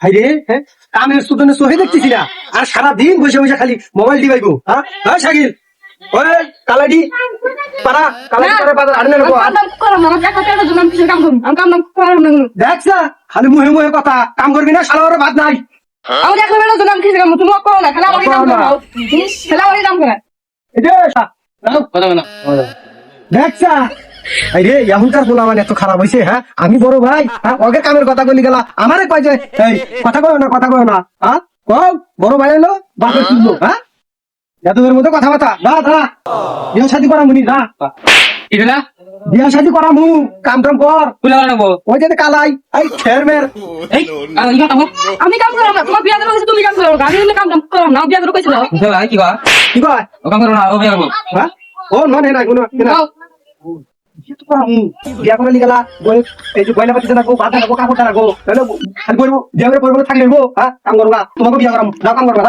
রে হ্যাঁ কামের সুদনে সহে দেখতেছি না আর সারাদিন বসে বসে খালি মোবাইল দিবাইবো হ্যাঁ হ্যাঁ শাকিল ওই কালাডি পারা কালাডি পারা পারা আড়নে নেবো দেখছা খালি মুহে মুহে কথা কাম করবি না শালা ওর ভাত নাই দেখছা রে এখনকার পোলা মানে এত খারাপ হয়েছে হ্যাঁ আমি বড় ভাই হ্যাঁ ওকে কামের কথা বলি গেলা আমারে কয় যে এই কথা কয় না হ্যাঁ কও বড় ভাই হলো বাপের তুললো হ্যাঁ এতদের মধ্যে কথাবার্তা দা বিয়া শাদি করা মুনি দা বিয়া শাদি করা মু কাম টাম কর ওই যে কালাই এই খেরমের আমি কাম করো না তোমার বিয়া দেবো তুমি কাম করো আমি কাম করো না বিয়া দেবো কইছিল কি কয় হ্যাঁ ও নয় নাই কোনো বিয়া করে লিগালা এই যে গয়না পাতি রাখবো বাধা রাখবো কাপড় রাখবো তাহলে খালি করবো বিয়া করে পরিবার থাকলে হ্যাঁ কাম করবো তোমাকে বিয়া করাম কাম করবো